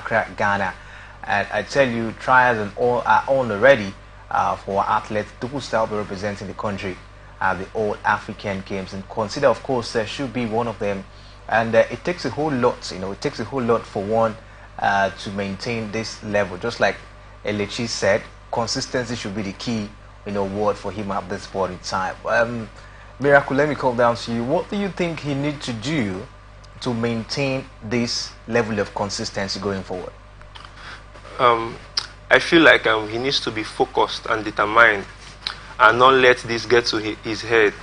Accra, Ghana. And I tell you, trials and all are on already for athletes who start representing the country at the All African Games. And consider, of course, there should be one of them. And it takes a whole lot, it takes a whole lot for one to maintain this level. Just like Elechi said, consistency should be the key, word for him at this point in time. Miracle, let me come down to you. What do you think he needs to do to maintain this level of consistency going forward? I feel like he needs to be focused and determined and not let this get to his head.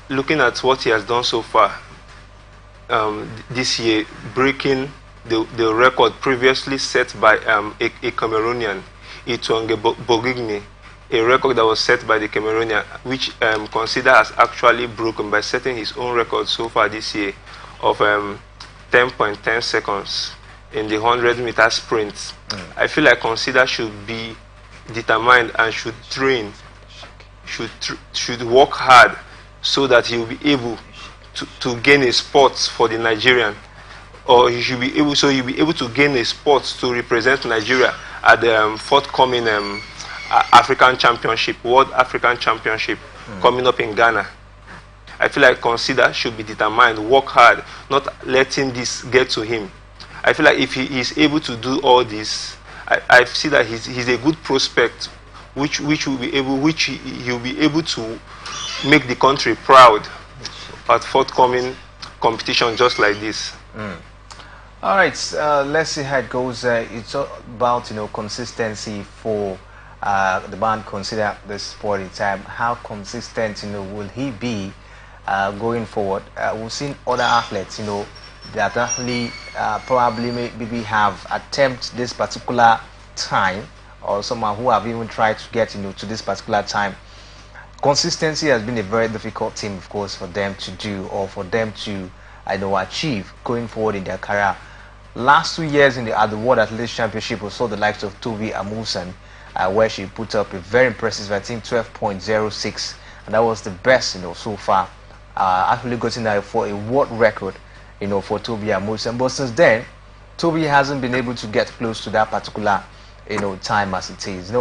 Looking at what he has done so far this year, breaking the record previously set by a Cameroonian, Ituange Bogigni, a record that was set by the Cameroonian, which consider as actually broken by setting his own record so far this year of 10.10 seconds in the 100-meter sprint. I feel like Consider should be determined and should train, should work hard so that he will be able to gain a spot for the Nigerian, or he should be able, so he'll be able to gain a spot to represent Nigeria at the forthcoming African Championship, World African Championship coming up in Ghana. I feel like Consider should be determined, work hard, not letting this get to him. I feel like if he is able to do all this, I see that he's a good prospect, which he'll be able to make the country proud at forthcoming competition just like this. All right, let's see how it goes. It's all about consistency for the man Consider at this point in time. How consistent will he be going forward? We've seen other athletes that actually probably maybe have attempted this particular time, or someone who have even tried to get to this particular time. Consistency has been a very difficult thing, of course, for them to do, or for them to achieve going forward in their career. Last 2 years at the World Athletics Championship, we saw the likes of Toby Amusan, where she put up a very impressive, I think, 12.06, and that was the best so far. Actually gotten for a world record for Toby Amusan. But since then, Toby hasn't been able to get close to that particular time as it is.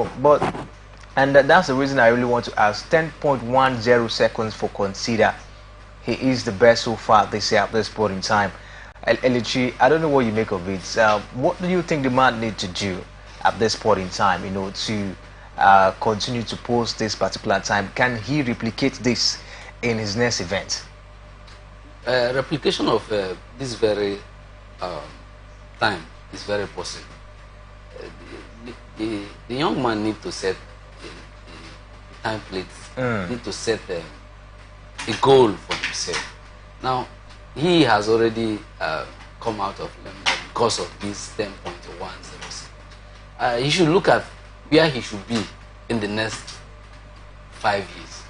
And that's the reason I really want to ask. 10.10 seconds for Consider. He is the best so far, they say, at this point in time. Elechi, I don't know what you make of it. What do you think the man needs to do at this point in time, to continue to post this particular time? Can he replicate this in his next event? Replication of this very time is very possible. The young man needs to set a template, need to set a goal for himself. Now, he has already come out of London because of this 10.106. He should look at where he should be in the next 5 years.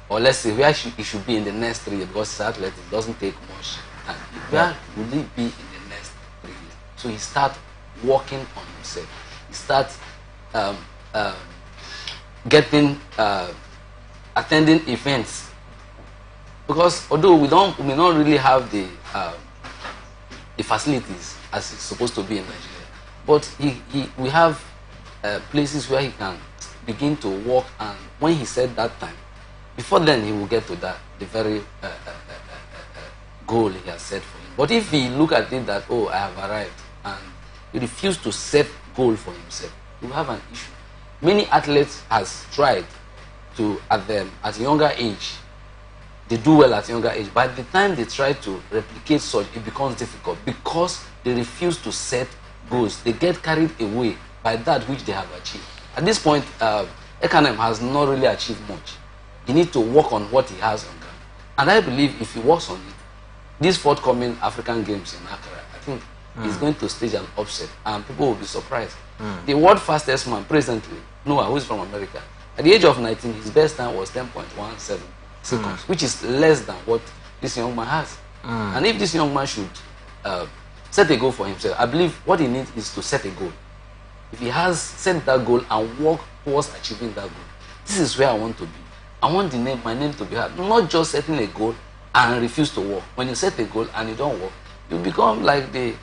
Or let's say where he should be in the next 3 years, because athletics doesn't take much time. Where will he be in the next 3 years? So he starts working on himself. He starts attending events. Because although we don't really have the facilities as it's supposed to be in Nigeria, but we have places where he can begin to work, and when he set that time, before then he will get to the very goal he has set for him. But if he look at it that, oh, I have arrived, and he refuse to set goal for himself, he will have an issue. Many athletes has tried to at a younger age. They do well at a younger age. By the time they try to replicate such, it becomes difficult because they refuse to set goals. They get carried away by that which they have achieved. At this point, Ekanem has not really achieved much. He needs to work on what he has on ground. And I believe if he works on it, these forthcoming African Games in Accra, I think he's going to stage an upset, and people will be surprised. The world fastest man presently, Noah, who is from America, at the age of 19, his best time was 10.17 seconds, which is less than what this young man has. And if this young man should set a goal for himself, I believe what he needs is to set a goal. If he has set that goal and work towards achieving that goal, this is where I want to be. I want my name to be heard. Not just setting a goal and refuse to work. When you set a goal and you don't work, you become like the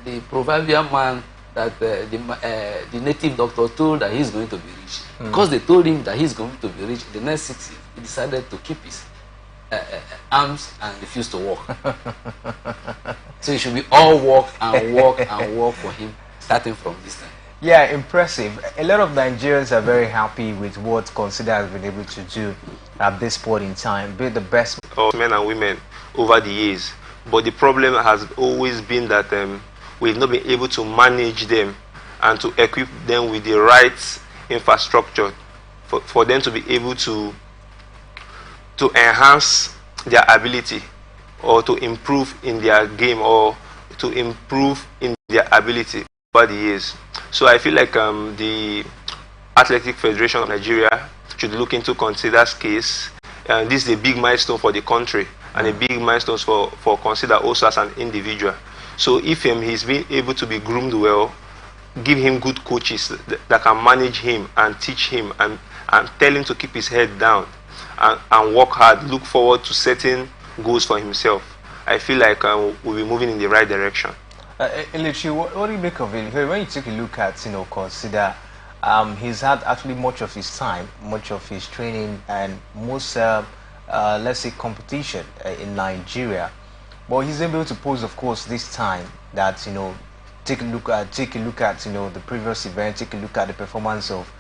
the proverbial man that the native doctor told that he's going to be rich. Because they told him that he's going to be rich, the next 6 years, he decided to keep his arms and refuse to work. So it should be all work and work and work for him, starting from this time. Yeah, impressive. A lot of Nigerians are very happy with what Consider has been able to do at this point in time, be the best of men and women over the years. But the problem has always been that we've not been able to manage them and to equip them with the right infrastructure for them to be able to enhance their ability or to improve in their game or to improve in their ability over the years. So I feel like the Athletic Federation of Nigeria should look into Consider's case. This is a big milestone for the country and a big milestone for Consider also as an individual. So if he's been able to be groomed well, give him good coaches that can manage him and teach him and tell him to keep his head down and work hard, look forward to setting goals for himself, I feel like we'll be moving in the right direction. Elechi, what do you make of it? When you take a look at, Consider, he's had actually much of his time, much of his training, and most, let's say, competition in Nigeria. But he's able to pose, of course, this time that, take a look at, the previous event, take a look at the performance of,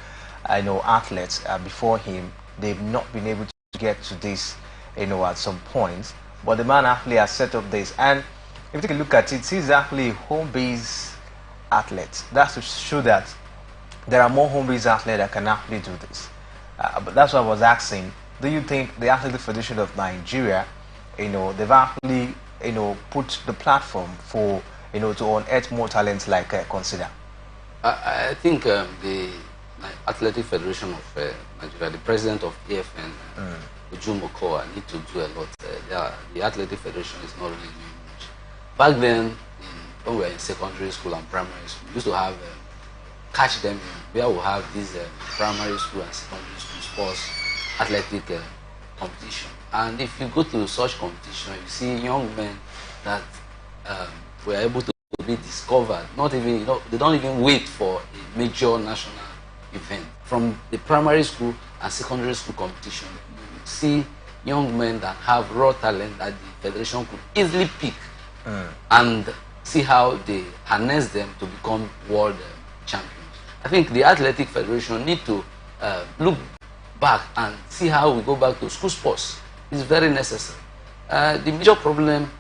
athletes before him. They've not been able to get to this, at some point. But the man actually has set up this, and if you take a look at it, he's actually a home-based athlete. That's to show that there are more home-based athletes that can actually do this. But that's what I was asking. Do you think the Athletic Federation of Nigeria, they've actually, put the platform for, to unearth more talents like Consider? I think the Athletic Federation of Nigeria, the president of AFN, Ujumokoa, need to do a lot. The Athletic Federation is not really doing much. Back then, when we were in secondary school and primary school, we used to have catch them where we have these primary school and secondary school sports athletic competition. And if you go to such competition, you see young men that were able to be discovered. Not even, they don't even wait for a major national event. From the primary school and secondary school competition, you see young men that have raw talent that the federation could easily pick and see how they harness them to become world champions. I think the Athletic Federation need to look back and see how we go back to school sports. It's very necessary. The major problem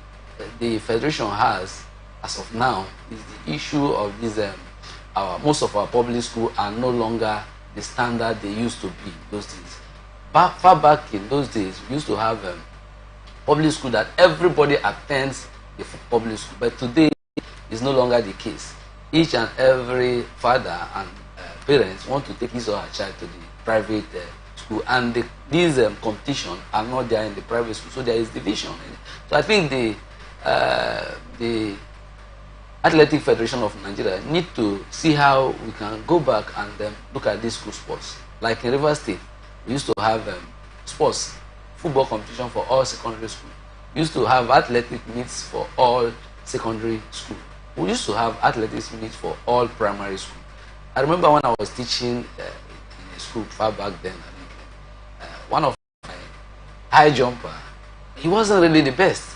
the federation has as of now is the issue of these most of our public schools are no longer the standard they used to be those days. Far back in those days, we used to have public school that everybody attends the public school, but today is no longer the case. Each and every father and parents want to take his or her child to the private school, and these competitions are not there in the private school, so there is division. So I think the Athletic Federation of Nigeria need to see how we can go back and look at these school sports. Like in Rivers State, we used to have sports, football competition for all secondary schools. We used to have athletic meets for all secondary schools. We used to have athletics meets for all primary schools. I remember when I was teaching in a school far back then, I think, one of my high jumper, he wasn't really the best.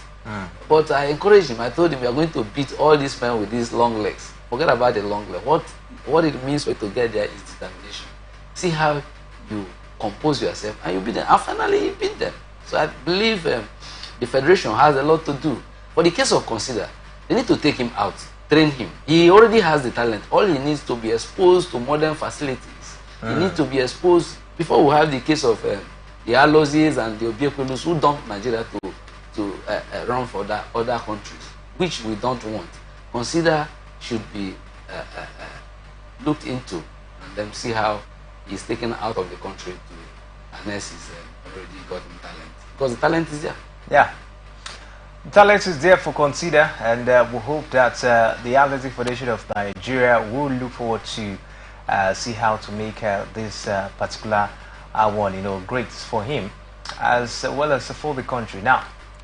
But I encouraged him. I told him, we are going to beat all these men with these long legs. Forget about the long leg. What it means for you to get there is determination. See how you compose yourself and you beat them. And finally, you beat them. So I believe the federation has a lot to do. For the case of Consider, they need to take him out, train him. He already has the talent. All he needs to be exposed to modern facilities. He needs to be exposed before we have the case of the Alozis and the Obiekulus who dumped Nigeria to run for other countries, which we don't want. Consider should be looked into and then see how he's taken out of the country to harness his already gotten talent. Because the talent is there. Yeah. The talent is there for Consider, and we hope that the Athletic Federation of Nigeria will look forward to see how to make this particular one, great for him as well as for the country. Now,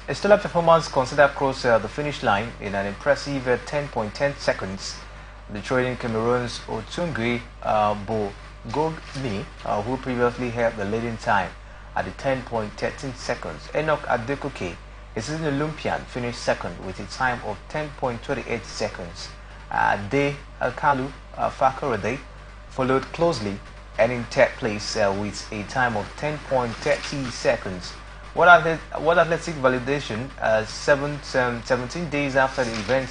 A stellar performance considered across the finish line in an impressive 10.10 seconds. The trailing Cameroon's Otungui Bogogni, who previously held the leading time at the 10.13 seconds. Enoch Adekoke, a seasoned Olympian, finished second with a time of 10.28 seconds. De Alkalu Fakorede followed closely, ending third place with a time of 10.30 seconds. World Athletic validation, 17 days after the event,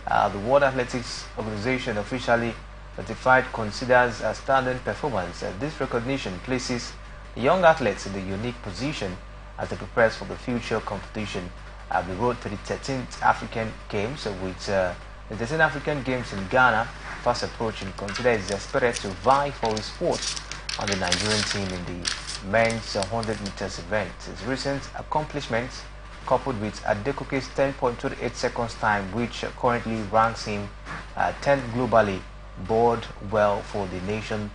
the World Athletics Organization officially certified considers a standing performance. This recognition places young athletes in the unique position as they prepare for the future competition. The road to the 13th African Games, with the 13th African Games in Ghana fast approaching, considered is expected to vie for his spot on the Nigerian team in the men's 100 meters event. His recent accomplishments, coupled with Adekoke's 10.28 seconds time, which currently ranks him 10th globally, bode well for the nation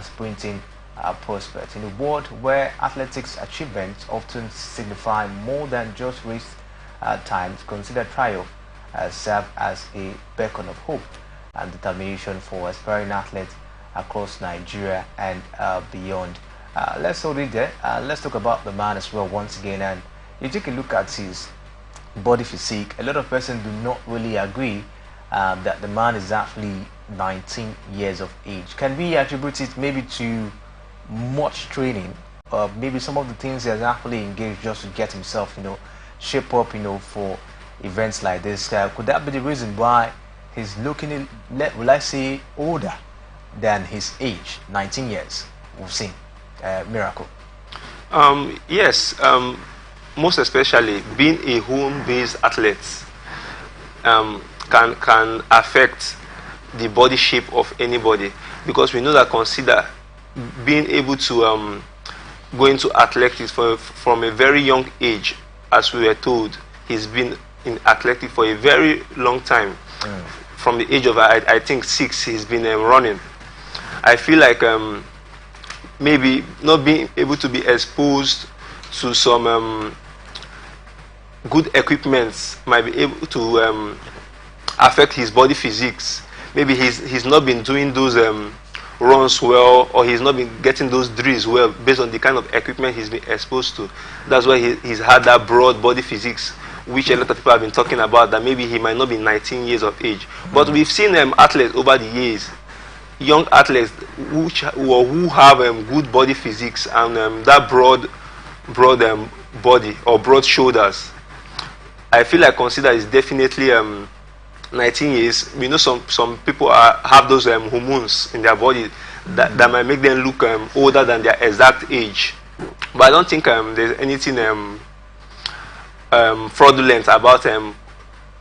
sprinting prospect. In a world where athletics achievements often signify more than just race times, consider triumph serve as a beacon of hope and determination for aspiring athletes across Nigeria and beyond. Let's hold it there. Let's talk about the man as well once again. And you take a look at his body physique. A lot of persons do not really agree that the man is actually 19 years of age. Can we attribute it maybe to much training, or maybe some of the things he has actually engaged just to get himself, shape up, for events like this? Could that be the reason why he's looking, will I say, older than his age, 19 years? We've seen Miracle. Yes, most especially being a home-based athlete can affect the body shape of anybody, because we know that consider being able to go into athletics from a very young age. As we were told, he's been in athletics for a very long time. From the age of I think 6, he's been running. I feel like maybe not being able to be exposed to some good equipments might be able to affect his body physiques. Maybe he's not been doing those runs well, or he's not been getting those drills well based on the kind of equipment he's been exposed to. That's why he's had that broad body physiques, which a lot of people have been talking about, that maybe he might not be 19 years of age. But we've seen athletes over the years, young athletes who have good body physiques and that broad body or broad shoulders. I feel like consider is definitely 19 years. We know some people have those hormones in their body that might make them look older than their exact age. But I don't think there's anything fraudulent about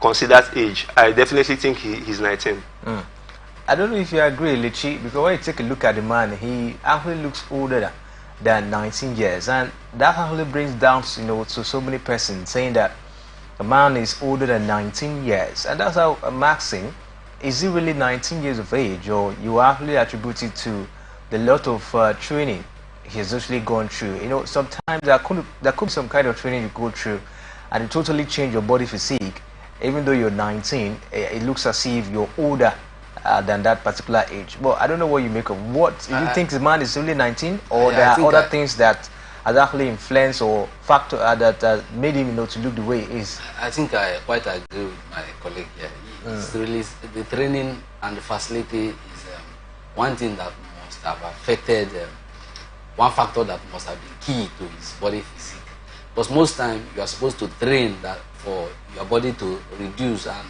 considered age. I definitely think he's 19. I don't know if you agree, Lichi, because when you take a look at the man, he actually looks older than 19 years, and that actually brings down, to so many persons saying that a man is older than 19 years, and that's how I'm asking: is he really 19 years of age, or you actually attribute it to the lot of training he's actually gone through? Sometimes there could be some kind of training you go through, and it totally change your body physique. Even though you're 19, it looks as if you're older than that particular age. Well, I don't know what you make of. What do you think the man is only 19, or there are other things that has actually influenced or factor that made him to look the way he is? I think I quite agree with my colleague here. It's really the training and the facility is one thing that must have affected, one factor that must have been key to his body physique. Because most time you are supposed to train that for your body to reduce, and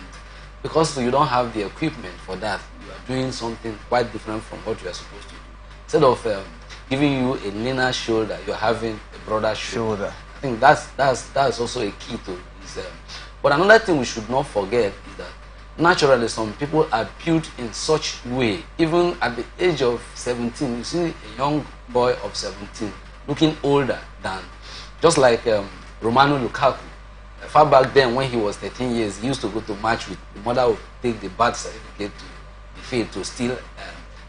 because you don't have the equipment for that, you are doing something quite different from what you are supposed to do. Instead of giving you a leaner shoulder, you're having a broader shoulder. I think that's also a key to this. But another thing we should not forget is that naturally some people are built in such way. Even at the age of 17, you see a young boy of 17 looking older than, just like Romelu Lukaku. Far back then, when he was 13 years, he used to go to match with the mother, would take the birth certificate to the field to still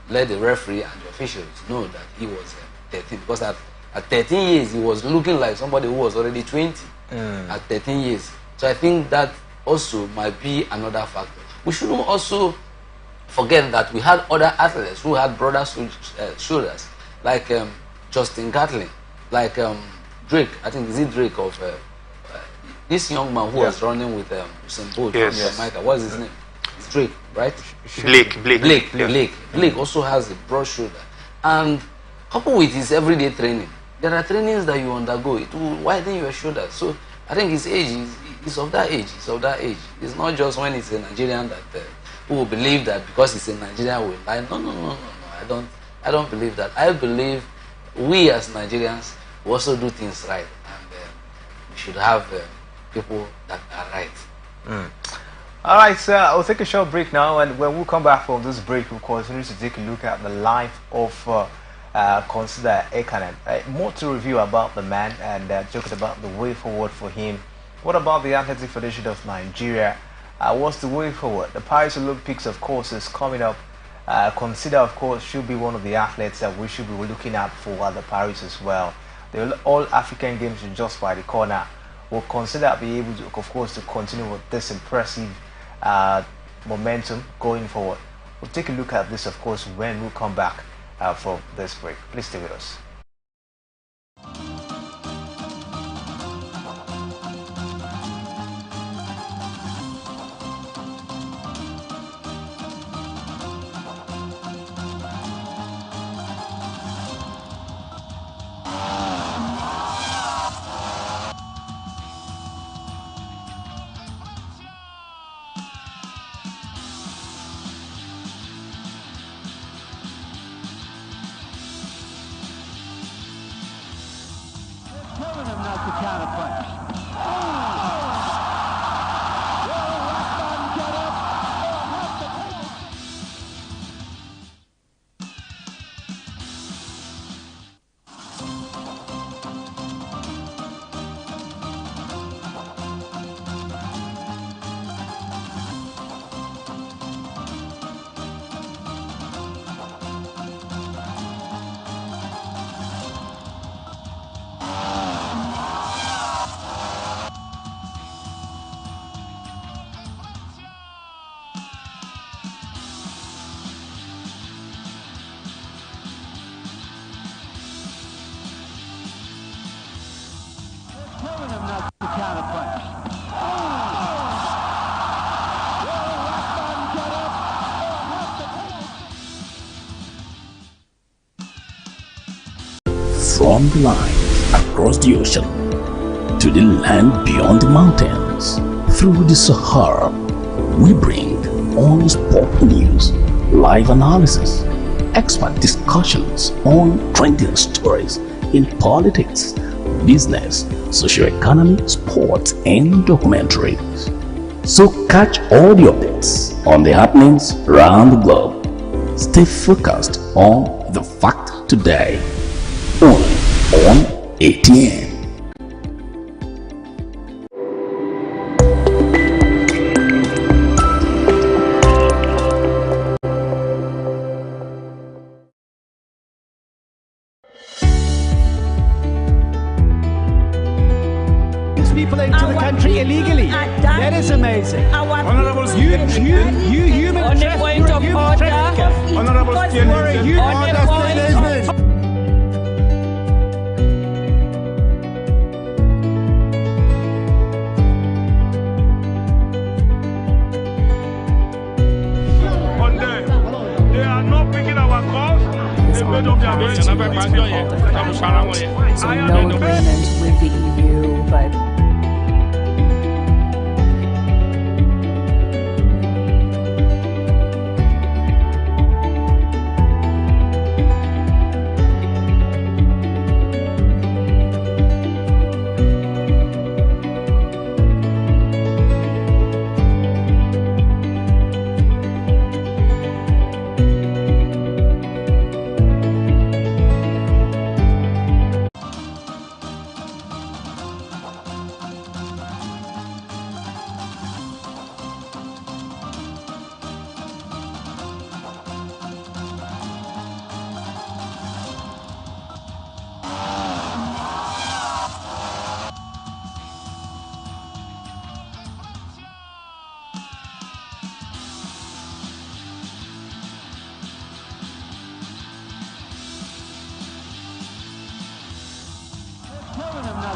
let the referee and the officials know that he was 13, because at At 13 years, he was looking like somebody who was already 20 at 13 years. So I think that also might be another factor. We shouldn't also forget that we had other athletes who had broader shoulders, like Justin Gatlin, like Drake. I think is it Drake of this young man who was running with Usain Bolt from Jamaica. What's his name? It's Drake, right? Blake also has a broad shoulder, and coupled with his everyday training, there are trainings that you undergo. It will widen your shoulders. So I think his age is of that age. It's of that age. It's not just when it's a Nigerian that who will believe that because it's a Nigerian will lie. No. I don't believe that. I believe we as Nigerians will also do things right, and we should have people that are right. All right, sir. I'll take a short break now, and when we come back from this break, we'll continue to take a look at the life of Consider Ekanem. More to review about the man and talking about the way forward for him. What about the Athletic Federation of Nigeria? What's the way forward? The Paris Olympics, of course, is coming up. Consider, of course, should be one of the athletes that we should be looking at for the Paris as well. The All-African Games are just by the corner. Will Consider be able to, of course, to continue with this impressive momentum going forward? We'll take a look at this, of course, when we come back from this break. Please stay with us. Telling him not to counterpunch. Telling him not to counterpunch. From the line across the ocean to the land beyond the mountains, through the Sahara, we bring on sport news, live analysis, expert discussions on trending stories in politics, business, socio-economy, sports, and documentaries. So catch all the updates on the happenings around the globe. Stay focused on the fact today, only on ATN. People into the country illegally. That is amazing. Honorable You human on the point of order. Honorable On them. They are not picking our calls. They made up their mind. So no agreement with the EU, but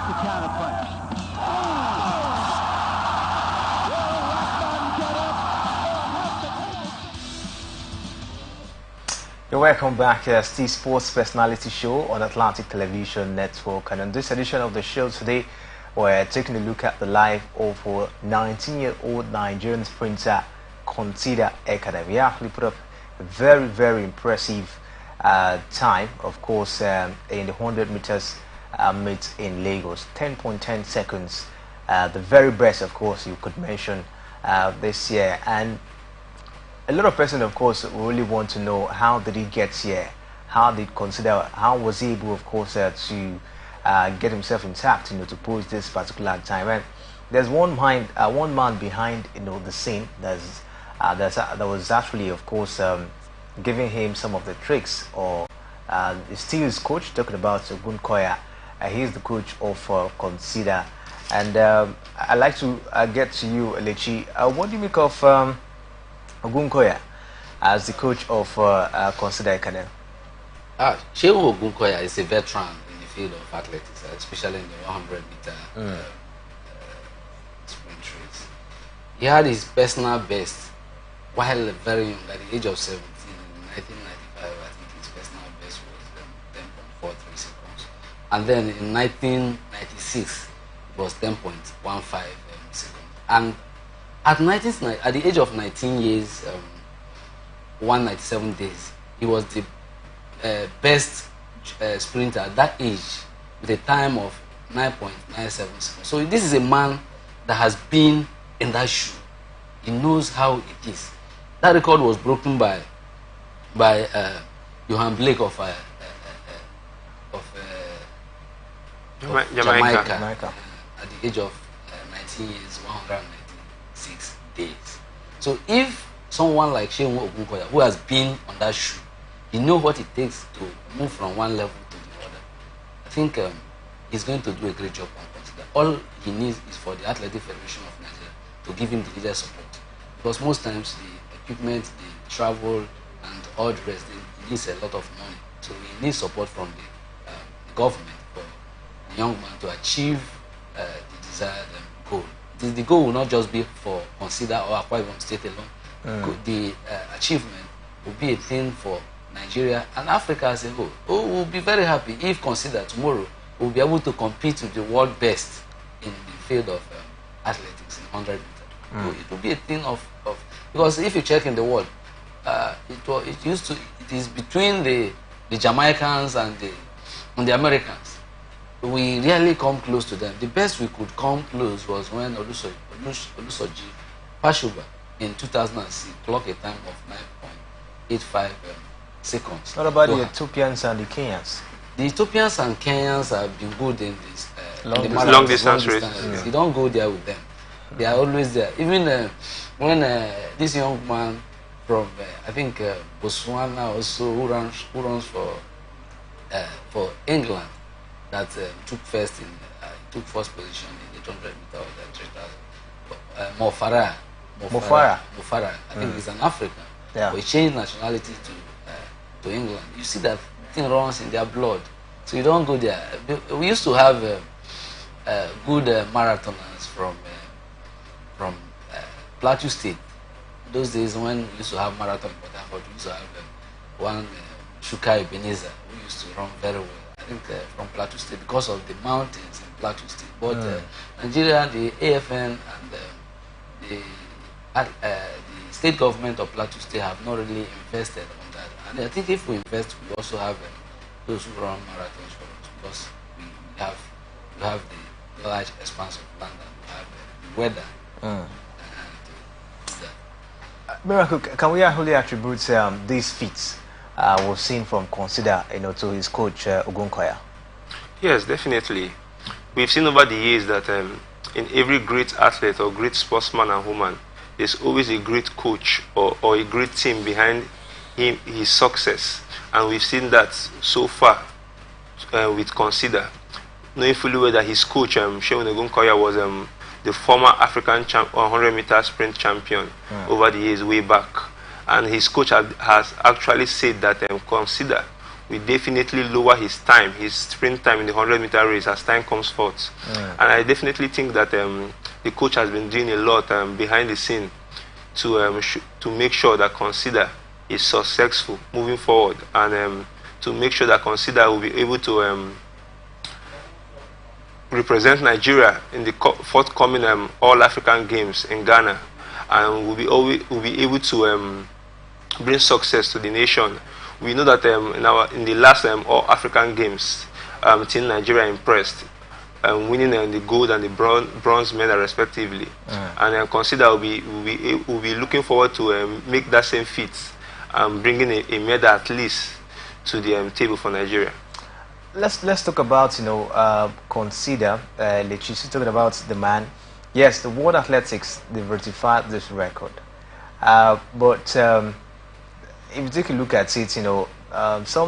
the counter punch. You're welcome back to the Sports Personality Show on Atlantic Television Network. And on this edition of the show today, we're taking a look at the life of a 19-year-old Nigerian sprinter, Consider Ekadem. He actually put up a very, very impressive time, of course, in the 100 meters meet in Lagos. 10.10 seconds, the very best, of course, you could mention this year. And a lot of persons, of course, really want to know how did he get here? How was he able, of course, to get himself intact, to post this particular time? And there's one man behind, the scene. That was actually, of course, giving him some of the tricks, or still his coach. Talking about Ogunkoya, he's the coach of Consider. And I'd like to get to you, Lechi. What do you make of Ogunkoya as the coach of Consider Academy? Shehu Ogunkoya is a veteran in the field of athletics, especially in the 100-meter sprint race. He had his personal best while very young, at the age of 17, in 1995. I think his personal best was 10.43 seconds. And then in 1996, it was 10.15 seconds. And at the age of 19 years, 197 days, he was the best sprinter at that age with a time of 9.97 seconds. So this is a man that has been in that shoe. He knows how it is. That record was broken by Johan Blake of Jamaica. At the age of 19 years, 196 days. So if someone like Shehu Ogunkoya, who has been on that shoe, he knows what it takes to move from one level to the other, I think he's going to do a great job on Consider. All he needs is for the Athletic Federation of Nigeria to give him the needed support. Because most times the equipment, the travel, and all the rest, he needs a lot of money. So he needs support from the government for the young man to achieve the desired goal. The goal will not just be for Consider or Akwa Ibom State alone. The achievement will be a thing for Nigeria and Africa as a whole. We'll be very happy if Consider tomorrow will be able to compete with the world best in the field of athletics in 100 meters. So it will be a thing of because if you check in the world, it is between the Jamaicans and the Americans. We rarely come close to them. The best we could come close was when Olusoji Pashuba in 2006 clocked a time of 9.85 seconds. What about the Ethiopians and the Kenyans? The Ethiopians and Kenyans have been good in this long distance races. Yeah. You don't go there with them. They are always there. Even when this young man from I think Botswana also who runs for England that took first position in the 100 meter of the Mofara. I think he's an African. Yeah. But he changed nationality to England. You see that thing runs in their blood. So you don't go there. We used to have good marathoners from Plateau State. Those days when we used to have marathon, but we used to have one Shukai Ebenezer who used to run very well. I think from Plateau State because of the mountains in Plateau State. But Nigeria, the AFN and the state government of Plateau State have not really invested on that. And I think if we invest, we also have those who run marathons for us because we have the large expanse of land and we have the weather. Miracle, can we actually attribute these feats we've seen from Consider, to his coach Ogunkoya? Yes, definitely. We've seen over the years that in every great athlete or great sportsman and woman, there's always a great coach or a great team behind his success. And we've seen that so far with Consider, knowing fully well that his coach, Shehu Ogunkoya, was the former African 100-meter sprint champion over the years way back. And his coach has actually said that Consider will definitely lower his time, his sprint time in the 100-meter race as time comes forth. And I definitely think that the coach has been doing a lot behind the scene to make sure that Consider is successful moving forward, and to make sure that Consider will be able to represent Nigeria in the forthcoming All-African Games in Ghana, and will be able to bring success to the nation. We know that in the last All-African Games, Team Nigeria impressed, winning the gold and the bronze medal respectively. And Consider will be looking forward to make that same feat, bringing a medal at least to the table for Nigeria. Let's talk about Consider. Lechisi talking about the man. Yes, the World Athletics, they verified this record, but if you take a look at it, some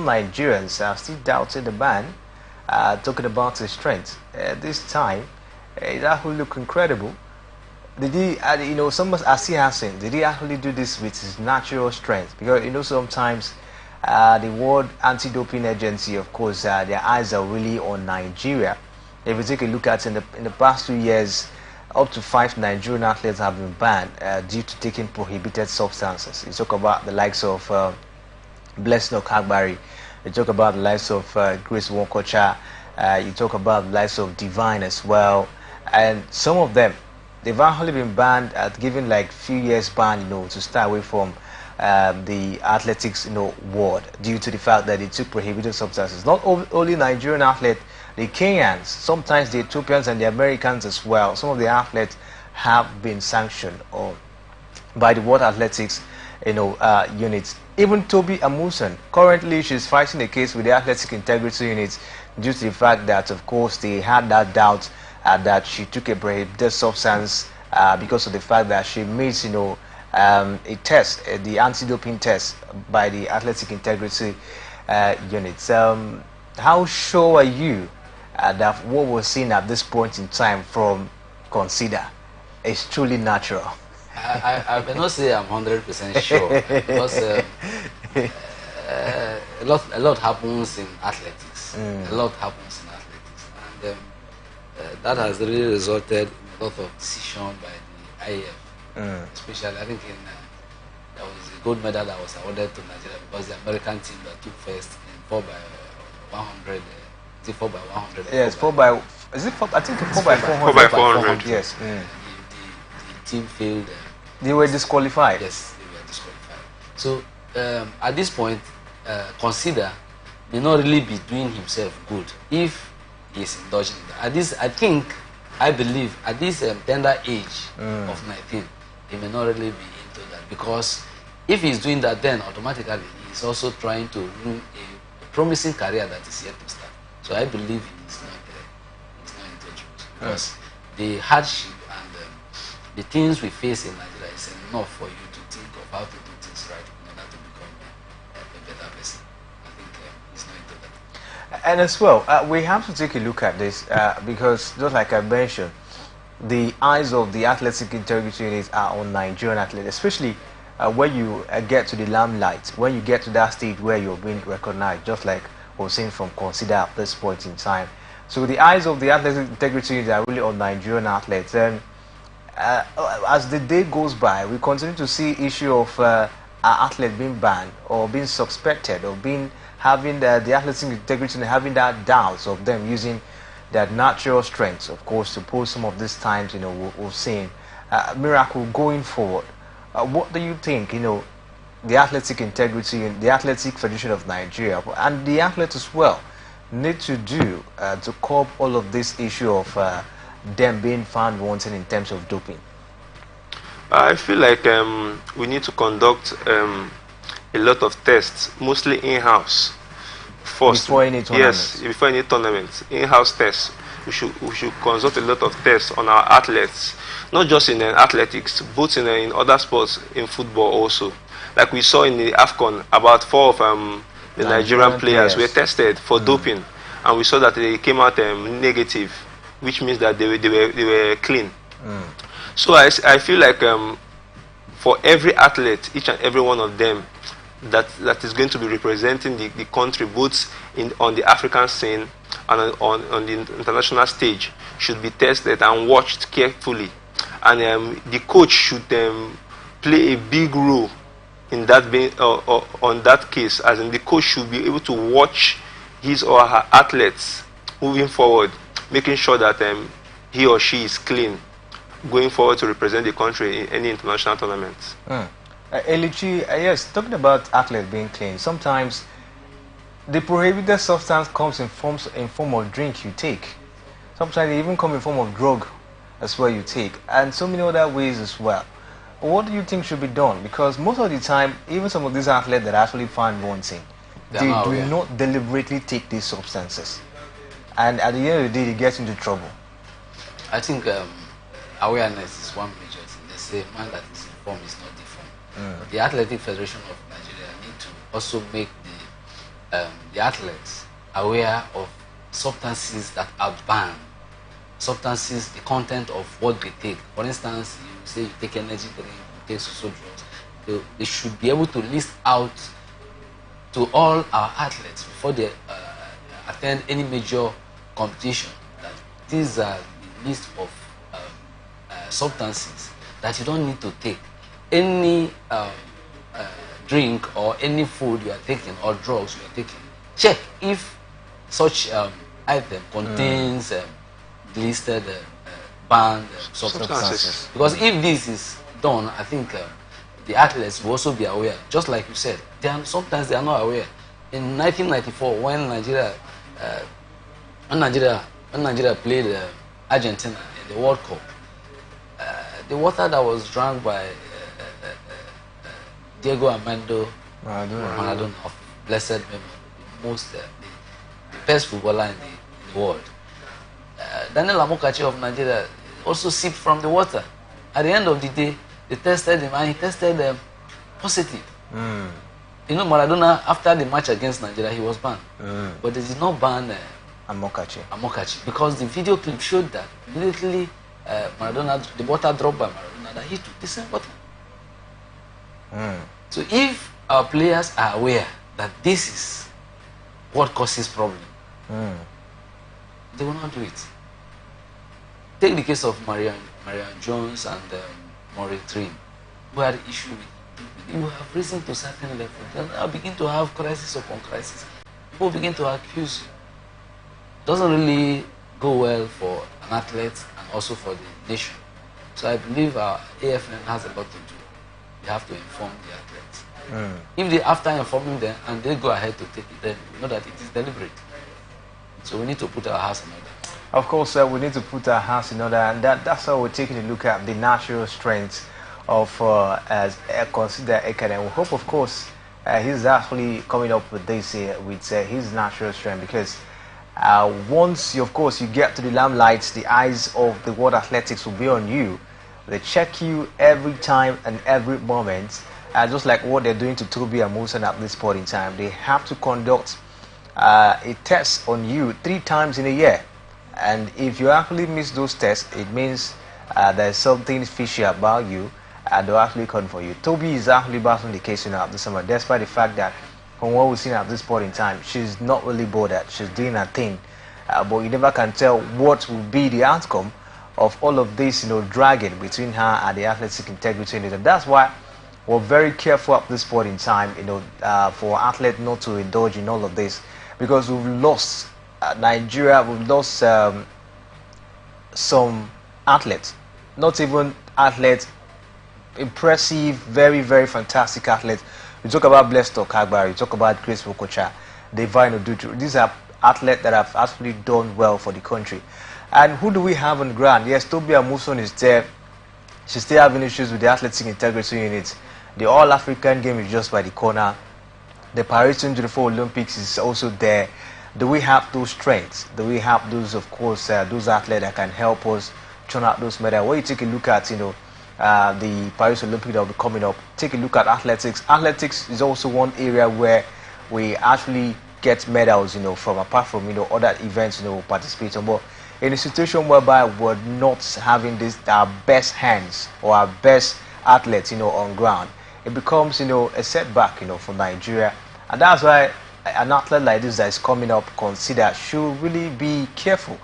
Nigerians are still doubting the man, talking about his strength. This time, it actually look incredible. Did he, someone as he has seen, did he actually do this with his natural strength? Because sometimes the World Anti-Doping Agency, of course, their eyes are really on Nigeria. If you take a look at in the past 2 years, up to 5 Nigerian athletes have been banned due to taking prohibited substances. You talk about the likes of Blessing Okagbari, you talk about the likes of Grace Wonkocha, you talk about the likes of Divine as well, and some of them, they've actually been banned at giving like few years ban, to stay away from the athletics, world, due to the fact that they took prohibited substances. Not only Nigerian athletes, the Kenyans, sometimes the Ethiopians and the Americans as well. Some of the athletes have been sanctioned by the World Athletics, units. Even Toby Amusan, currently she's fighting a case with the Athletic Integrity Unit due to the fact that, of course, they had that doubt that she took a prohibited substance because of the fact that she missed, a test, the anti-doping test by the Athletic Integrity Unit. How sure are you that what we're seeing at this point in time from Consider is truly natural? I cannot say I'm 100% sure because a lot happens in athletics. A lot happens in athletics, and that has really resulted in a lot of decision by the IAF. Especially, I think there was a gold medal that was awarded to Nigeria because the American team that took first in 4 by 100. Is it 4 by 100? Yes, 4 by. Is it 4? I think 4 by 400. 4 by 400. Yes. The team failed. They were disqualified. Yes, they were disqualified. So at this point, Consider may not really be doing himself good if he is indulging in that. I believe at this tender age of 19, he may not really be into that, because if he's doing that, then automatically he's also trying to ruin a promising career that is yet to start. So I believe he's not into drugs, because the hardship and the things we face in Nigeria is enough for you to think of how to do things right in order to become a better person. I think he's not into that. And as well, we have to take a look at this because, just like I mentioned, the eyes of the Athletic Integrity Units are on Nigerian athletes, especially when you get to the limelight, when you get to that stage where you're being recognized, just like we're seeing from Consider at this point in time. So the eyes of the Athletic Integrity Units are really on Nigerian athletes, and as the day goes by, we continue to see issue of our athlete being banned or being suspected or having the Athletic Integrity and having that doubts of them using their natural strengths, of course, to pull some of these times, we've seen. Miracle going forward. What do you think, the Athletic Integrity and the Athletic Federation of Nigeria and the athletes as well need to do to curb all of this issue of them being found wanting in terms of doping? I feel like we need to conduct a lot of tests, mostly in-house. First, before any tournament. Yes, before any tournament, in-house tests. We should conduct a lot of tests on our athletes, not just in athletics, but in other sports, in football also. Like we saw in the AFCON, about 4 of the Nigerian players were tested for doping, and we saw that they came out negative, which means that they were clean. So I feel like for every athlete, each and every one of them, that is going to be representing the country both on the African scene and on the international stage should be tested and watched carefully, and the coach should play a big role in that on that case, as in the coach should be able to watch his or her athletes moving forward, making sure that he or she is clean going forward to represent the country in any international tournaments. Elichi, yes, talking about athletes being clean, sometimes the prohibited substance comes in form of drink you take. Sometimes they even come in form of drug as well you take, and so many other ways as well. What do you think should be done? Because most of the time, even some of these athletes that actually find wanting, they do not deliberately take these substances, and at the end of the day, they get into trouble. I think awareness is one major thing. They say man that is informed is not deformed. But the Athletic Federation of Nigeria need to also make the athletes aware of substances that are banned, substances, the content of what they take. For instance, you say you take energy drink, you take social drugs. They should be able to list out to all our athletes before they attend any major competition that these are the list of substances that you don't need to take. Any drink or any food you are taking or drugs you are taking, check if such item contains listed banned substances. Because if this is done, I think the athletes will also be aware. Just like you said, sometimes they are not aware. In 1994, when Nigeria played Argentina in the World Cup, the water that was drunk by Diego Armando Maradona of blessed memory, the best footballer in the world. Daniel Amokachi of Nigeria also sipped from the water. At the end of the day, they tested him and he tested positive. You know, Maradona, after the match against Nigeria, he was banned. But they did not ban Amokachi because the video clip showed that immediately Maradona, the water dropped by Maradona, that he took the same water. So if our players are aware that this is what causes problem, they will not do it. Take the case of Marian Jones and Maurice Trim, who had issue with. You have risen to a certain level. Then now begin to have crisis upon crisis. People begin to accuse you. Doesn't really go well for an athlete and also for the nation. So I believe our AFN has a lot to do. We have to inform the athletes. If they, after informing them and they go ahead to take it, then we know that it is deliberate. So we need to put our house in order. Of course, we need to put our house in order, and that's how we're taking a look at the natural strengths of as consider Ekene. We hope, of course, he's actually coming up with this with his natural strength, because once you get to the limelight, the eyes of the world athletics will be on you. They check you every time and every moment, just like what they're doing to Toby and Musa at this point in time. They have to conduct a test on you 3 times in a year, and if you actually miss those tests, it means there's something fishy about you, and they'll actually come for you. Toby is actually battling the case at this summer, despite the fact that from what we've seen at this point in time, she's not really bothered. She's doing her thing, but you never can tell what will be the outcome of all of this, dragging between her and the athletic integrity in it. And that's why we're very careful at this point in time, for athletes not to indulge in all of this, because we've lost Nigeria, we've lost some athletes, not even athletes, impressive, very, very fantastic athletes. You talk about Blessed Okagbari, you talk about Grace Wokocha, Divine Oduju. These are athletes that have actually done well for the country. And who do we have on the ground? Yes, Toby Amuson is there. She's still having issues with the athletic integrity unit. The All-African game is just by the corner. The Paris 2024 Olympics is also there. Do we have those strengths? Do we have those, of course, those athletes that can help us turn out those medals? When you take a look at, the Paris Olympics that will be coming up, take a look at athletics. Athletics is also one area where we actually get medals, from apart from, other events, participating. But in a situation whereby we're not having our best hands or our best athletes, on ground, it becomes, a setback, for Nigeria. And that's why an athlete like this that is coming up, consider, should really be careful,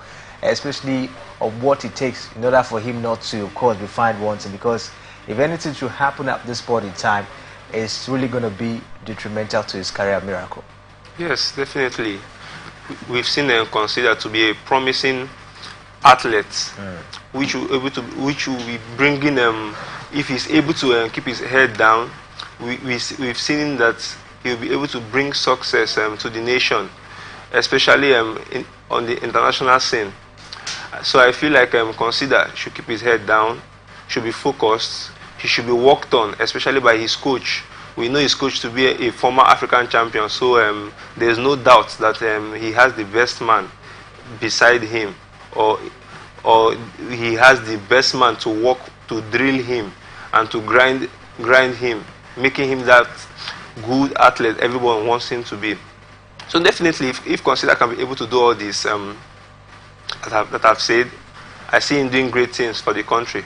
especially of what it takes in order for him not to, of course, be fined wanting. Because if anything should happen at this point in time, it's really going to be detrimental to his career. Miracle. Yes, definitely. We've seen him considered to be a promising athlete, which will be bringing if he's able to keep his head down. We've seen that he'll be able to bring success to the nation, especially on the international scene. So I feel like Consider should keep his head down, should be focused. He should be worked on, especially by his coach. We know his coach to be a former African champion, so there's no doubt that he has the best man beside him, or he has the best man to work, to drill him, and to grind him, making him that good athlete everyone wants him to be. So definitely, if Consider can be able to do all this that I've said, I see him doing great things for the country.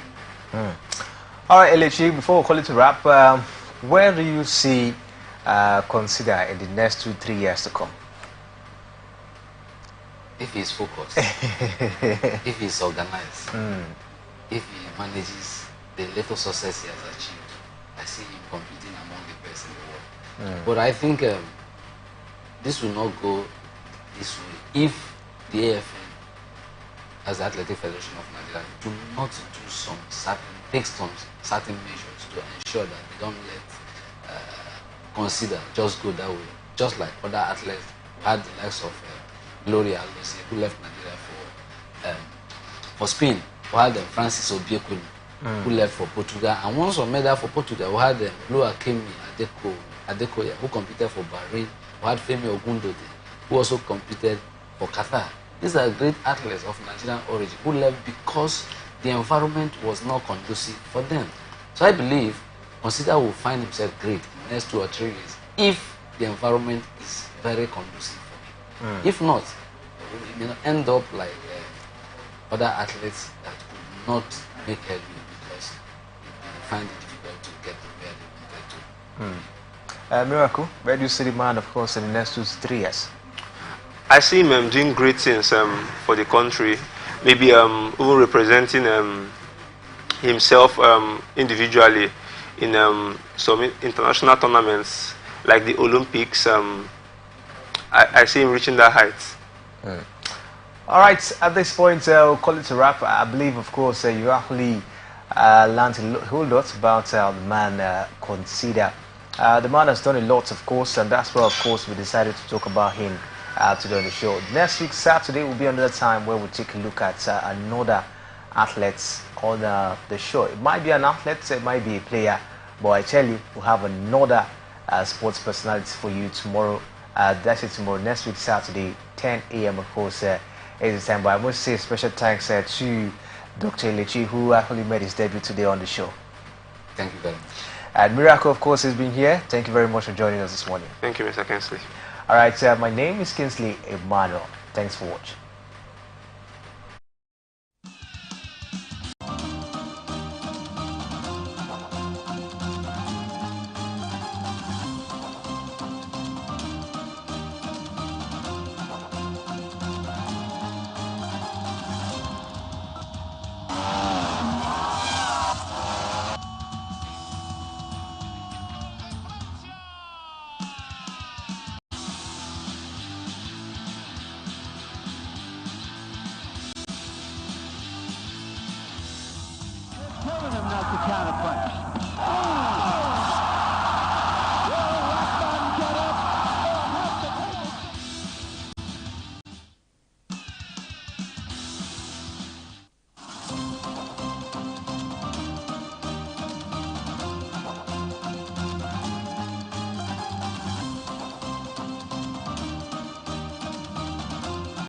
All right, Elechi, before we call it a wrap, where do you see Consider in the next 2-3 years to come? If he's focused, if he's organized, if he manages the little success he has achieved, I see him competing among the best in the world. But I think this will not go this way if the AFN, as the Athletic Federation of Nigeria, do not take some certain measures to ensure that they don't let Consider just go that way. Just like other athletes had the likes of Gloria Alose, who left Nigeria for Spain. We had Francis Obiekunu, who left for Portugal, and once on medal for Portugal, we had Lua Kemi Adekoya, who competed for Bahrain. We had Femi Ogundote, who also competed for Qatar. These are great athletes of Nigerian origin who left because the environment was not conducive for them. So I believe Consider will find himself great in the next 2 or 3 years if the environment is very conducive for him. If not, he may end up like other athletes that could not make headway because they find it difficult to get to where they wanted to. Miracle, where do you see the man, of course, in the next 2 to 3 years? I see him doing great things for the country, maybe even representing himself individually in some international tournaments like the Olympics. I see him reaching that height. All right, at this point, we'll call it a wrap. I believe, of course, you actually learned a whole lot about the man Consider. The man has done a lot, of course, and that's why, of course, we decided to talk about him today on the show. Next week, Saturday, will be another time where we'll take a look at another athlete on the show. It might be an athlete, it might be a player, but I tell you, we'll have another sports personality for you tomorrow. That's it tomorrow. Next week, Saturday, 10 a.m., of course, is the time. But I must say special thanks to Dr. Elechi, who actually made his debut today on the show. Thank you very much. And Miracle, of course, has been here. Thank you very much for joining us this morning. Thank you, Mr. Kinsley. All right, my name is Kinsley Emmanuel. Thanks for watching. Telling him not to counterpunch.